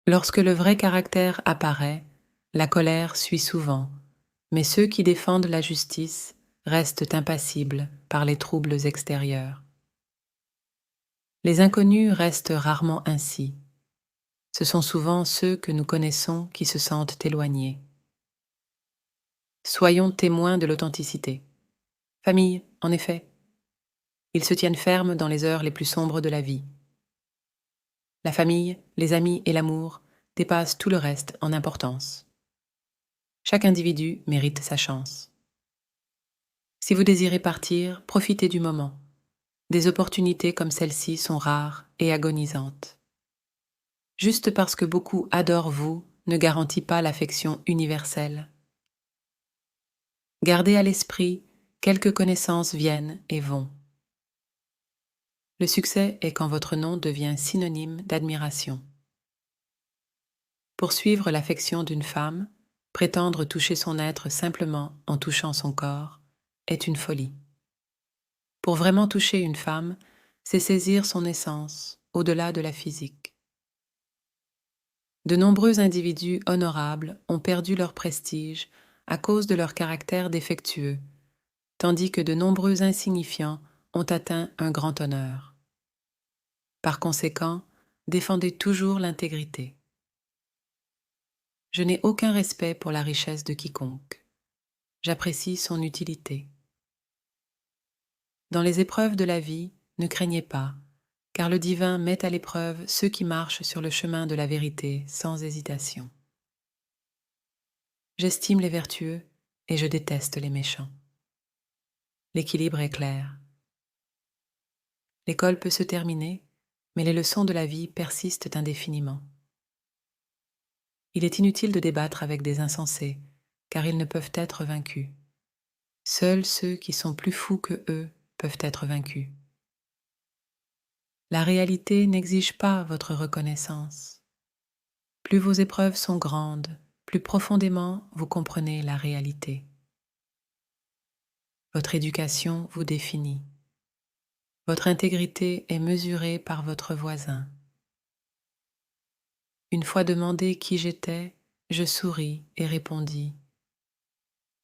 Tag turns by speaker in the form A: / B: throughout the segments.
A: Lorsque le vrai caractère apparaît, la colère suit souvent, mais ceux qui défendent la justice restent impassibles par les troubles extérieurs. Les inconnus restent rarement ainsi. Ce sont souvent ceux que nous connaissons qui se sentent éloignés. Soyons témoins de l'authenticité. Famille, en effet, ils se tiennent fermes dans les heures les plus sombres de la vie. La famille, les amis et l'amour dépassent tout le reste en importance. Chaque individu mérite sa chance. Si vous désirez partir, profitez du moment. Des opportunités comme celle-ci sont rares et agonisantes. Juste parce que beaucoup adorent vous ne garantit pas l'affection universelle. Gardez à l'esprit, quelques connaissances viennent et vont. Le succès est quand votre nom devient synonyme d'admiration. Poursuivre l'affection d'une femme, prétendre toucher son être simplement en touchant son corps, est une folie. Pour vraiment toucher une femme, c'est saisir son essence, au-delà de la physique. De nombreux individus honorables ont perdu leur prestige à cause de leur caractère défectueux, tandis que de nombreux insignifiants ont atteint un grand honneur. Par conséquent, défendez toujours l'intégrité. Je n'ai aucun respect pour la richesse de quiconque. J'apprécie son utilité. Dans les épreuves de la vie, ne craignez pas, car le divin met à l'épreuve ceux qui marchent sur le chemin de la vérité sans hésitation. J'estime les vertueux et je déteste les méchants. L'équilibre est clair. L'école peut se terminer, mais les leçons de la vie persistent indéfiniment. Il est inutile de débattre avec des insensés, car ils ne peuvent être vaincus. Seuls ceux qui sont plus fous que eux peuvent être vaincus. La réalité n'exige pas votre reconnaissance. Plus vos épreuves sont grandes, plus profondément vous comprenez la réalité. Votre éducation vous définit. Votre intégrité est mesurée par votre voisin. Une fois demandé qui j'étais, je souris et répondis.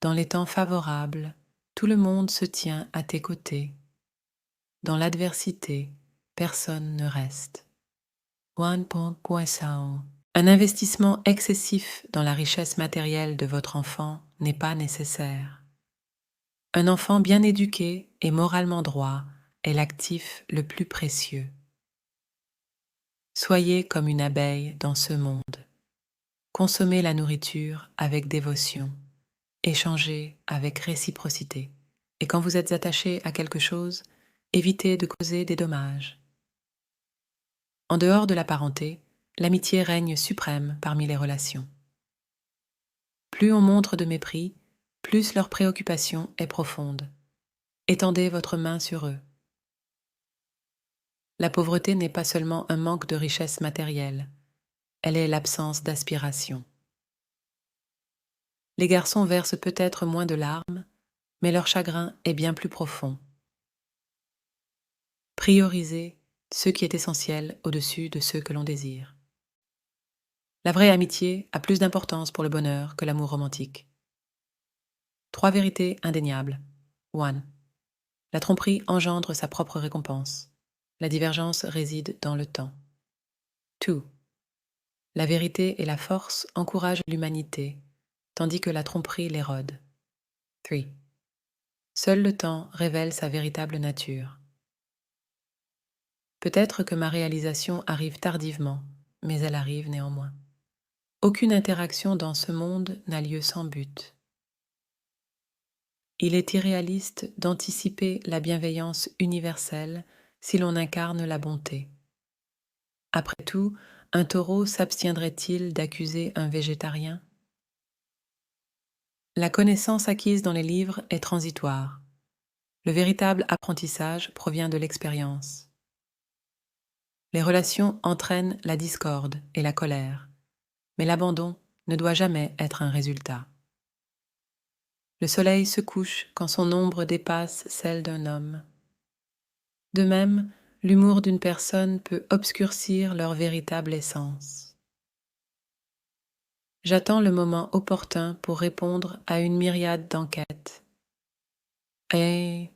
A: Dans les temps favorables, tout le monde se tient à tes côtés. Dans l'adversité, personne ne reste. Juan Ponce Sao. Un investissement excessif dans la richesse matérielle de votre enfant n'est pas nécessaire. Un enfant bien éduqué et moralement droit est l'actif le plus précieux. Soyez comme une abeille dans ce monde. Consommez la nourriture avec dévotion. Échangez avec réciprocité. Et quand vous êtes attaché à quelque chose, évitez de causer des dommages. En dehors de la parenté, l'amitié règne suprême parmi les relations. Plus on montre de mépris, plus leur préoccupation est profonde. Étendez votre main sur eux. La pauvreté n'est pas seulement un manque de richesse matérielle, elle est l'absence d'aspiration. Les garçons versent peut-être moins de larmes, mais leur chagrin est bien plus profond. Priorisez ce qui est essentiel au-dessus de ce que l'on désire. La vraie amitié a plus d'importance pour le bonheur que l'amour romantique. 3 vérités indéniables. 1. La tromperie engendre sa propre récompense. La divergence réside dans le temps. 2. La vérité et la force encouragent l'humanité, tandis que la tromperie l'érode. 3. Seul le temps révèle sa véritable nature. Peut-être que ma réalisation arrive tardivement, mais elle arrive néanmoins. Aucune interaction dans ce monde n'a lieu sans but. Il est irréaliste d'anticiper la bienveillance universelle si l'on incarne la bonté. Après tout, un taureau s'abstiendrait-il d'accuser un végétarien? La connaissance acquise dans les livres est transitoire. Le véritable apprentissage provient de l'expérience. Les relations entraînent la discorde et la colère, mais l'abandon ne doit jamais être un résultat. Le soleil se couche quand son ombre dépasse celle d'un homme. De même, l'humour d'une personne peut obscurcir leur véritable essence. J'attends le moment opportun pour répondre à une myriade d'enquêtes. Et